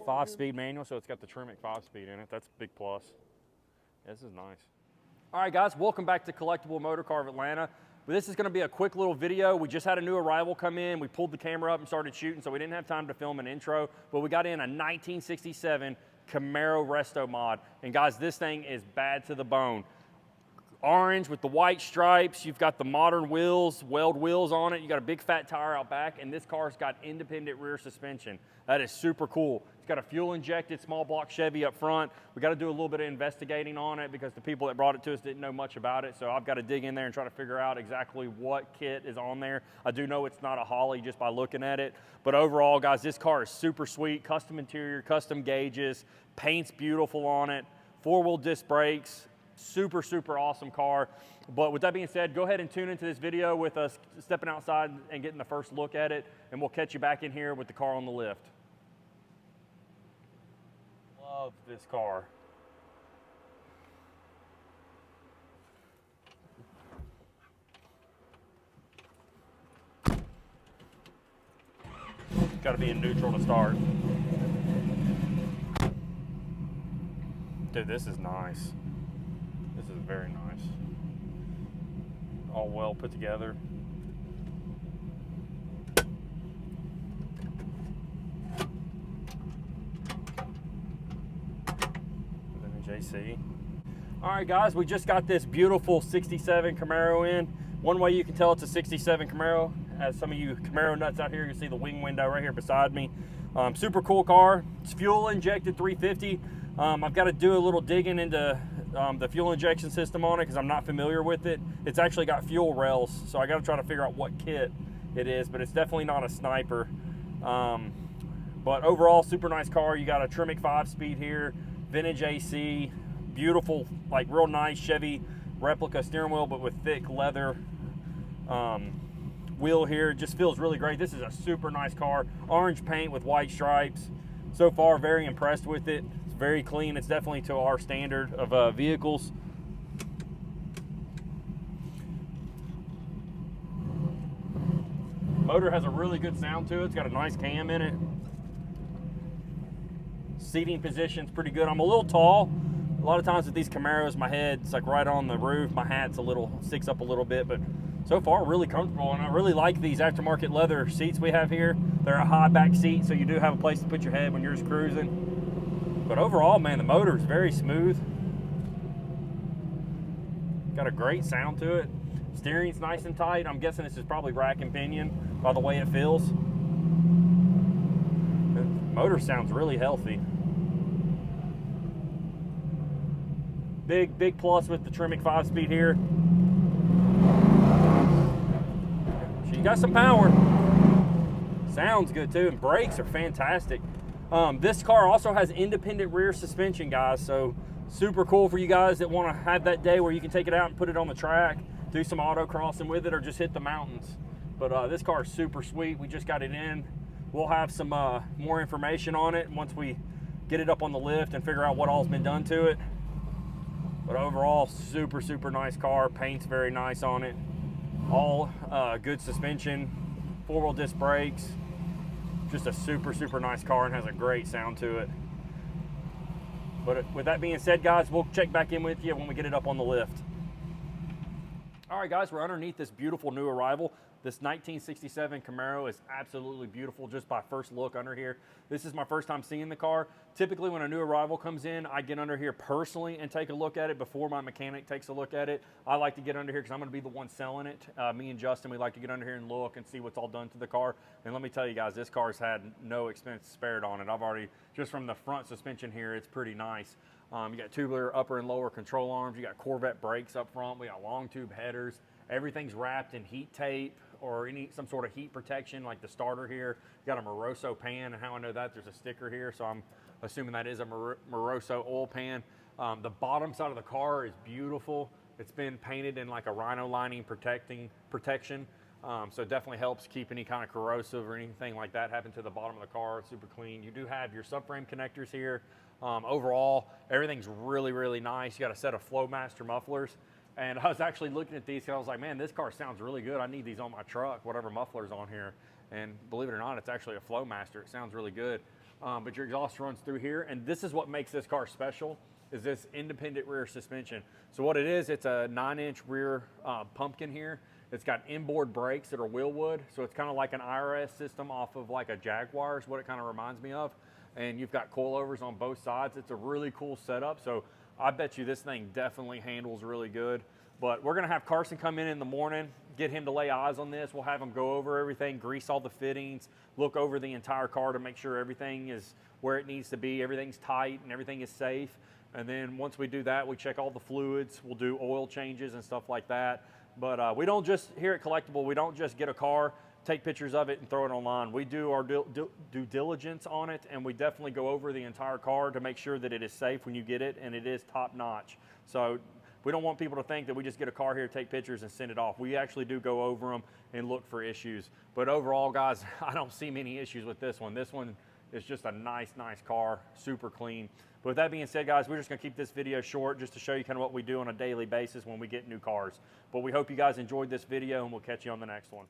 5-speed manual, so it's got the Tremec 5-speed in it. That's a big plus. Yeah, this is nice. All right, guys, welcome back to Collectible Motorcar of Atlanta. This is gonna be a quick little video. We just had a new arrival come in. We pulled the camera up and started shooting, so we didn't have time to film an intro, but we got in a 1967 Camaro Restomod. And guys, this thing is bad to the bone. Orange with the white stripes. You've got the modern wheels, weld wheels on it. You got a big fat tire out back, and this car's got independent rear suspension. That is super cool. It's got a fuel injected small block Chevy up front. We got to do a little bit of investigating on it because the people that brought it to us didn't know much about it. So I've got to dig in there and try to figure out exactly what kit is on there. I do know it's not a Holly just by looking at it. But overall, guys, this car is super sweet. Custom interior, custom gauges, paint's beautiful on it, 4-wheel disc brakes. Super, super awesome car. But with that being said, go ahead and tune into this video with us stepping outside and getting the first look at it, and we'll catch you back in here with the car on the lift. Love this car. Got to be in neutral to start. Dude, this is nice. This is very nice. All well put together. JC. All right, guys, we just got this beautiful 67 Camaro in. One way you can tell it's a 67 Camaro, as some of you Camaro nuts out here, you see the wing window right here beside me. Super cool car. It's fuel injected 350. I've got to do a little digging into the fuel injection system on it because I'm not familiar with it. It's actually got fuel rails, so I got to try to figure out what kit it is, but it's definitely not a Sniper. But overall, super nice car. You got a Tremec 5-speed here, vintage AC, beautiful, like real nice Chevy replica steering wheel, but with thick leather wheel here. It just feels really great. This is a super nice car. Orange paint with white stripes. So far, very impressed with it. It's very clean. It's definitely to our standard of vehicles. Motor has a really good sound to it. It's got a nice cam in it. Seating position's pretty good. I'm a little tall. A lot of times with these Camaros, my head's like right on the roof. My hat's sticks up a little bit, but so far really comfortable. And I really like these aftermarket leather seats we have here. They're a high back seat, so you do have a place to put your head when you're just cruising. But overall, man, the motor is very smooth. Got a great sound to it. Steering's nice and tight. I'm guessing this is probably rack and pinion by the way it feels. The motor sounds really healthy. Big plus with the Tremec 5-speed here. She got some power. Sounds good too, and brakes are fantastic. This car also has independent rear suspension, guys, so super cool for you guys that want to have that day where you can take it out and put it on the track, do some autocrossing with it, or just hit the mountains. But this car is super sweet. We just got it in. We'll have some more information on it once we get it up on the lift and figure out what all's been done to it. But overall, super, super nice car. Paint's very nice on it. All good suspension, 4-wheel disc brakes. Just a super, super nice car and has a great sound to it. But with that being said, guys, we'll check back in with you when we get it up on the lift. All right, guys, we're underneath this beautiful new arrival. This 1967 Camaro is absolutely beautiful just by first look under here. This is my first time seeing the car. Typically when a new arrival comes in, I get under here personally and take a look at it before my mechanic takes a look at it. I like to get under here because I'm going to be the one selling it. Me and Justin, we like to get under here and look and see what's all done to the car. And let me tell you guys, this car's had no expense spared on it. I've already, just from the front suspension here, it's pretty nice. You got tubular upper and lower control arms. You got Corvette brakes up front. We got long tube headers. Everything's wrapped in heat tape or some sort of heat protection, like the starter here. You got a Moroso pan, and how I know that, there's a sticker here, so I'm assuming that is a Moroso oil pan. The bottom side of the car is beautiful. It's been painted in like a rhino lining protection, so it definitely helps keep any kind of corrosive or anything like that happen to the bottom of the car. It's super clean. You do have your subframe connectors here. Overall, everything's really, really nice. You got a set of Flowmaster mufflers. And I was actually looking at these and I was like, man, this car sounds really good. I need these on my truck, whatever muffler's on here. And believe it or not, it's actually a Flowmaster. It sounds really good. But your exhaust runs through here, and this is what makes this car special, is this independent rear suspension. So what it is, it's a 9-inch rear pumpkin here. It's got inboard brakes that are wheelwood, so it's kind of like an IRS system off of like a Jaguar is what it kind of reminds me of. And you've got coilovers on both sides. It's a really cool setup, so I bet you this thing definitely handles really good. But we're gonna have Carson come in the morning, get him to lay eyes on this. We'll have him go over everything, grease all the fittings, look over the entire car to make sure everything is where it needs to be, everything's tight and everything is safe. And then once we do that, we check all the fluids, we'll do oil changes and stuff like that. But we don't just, here at Collectible, we don't just get a car, take pictures of it and throw it online. We do our due diligence on it, and we definitely go over the entire car to make sure that it is safe when you get it and it is top notch. So we don't want people to think that we just get a car here, take pictures and send it off. We actually do go over them and look for issues. But overall, guys, I don't see many issues with this one. This one is just a nice car, super clean. But with that being said, guys, we're just gonna keep this video short just to show you kind of what we do on a daily basis when we get new cars. But we hope you guys enjoyed this video, and we'll catch you on the next one.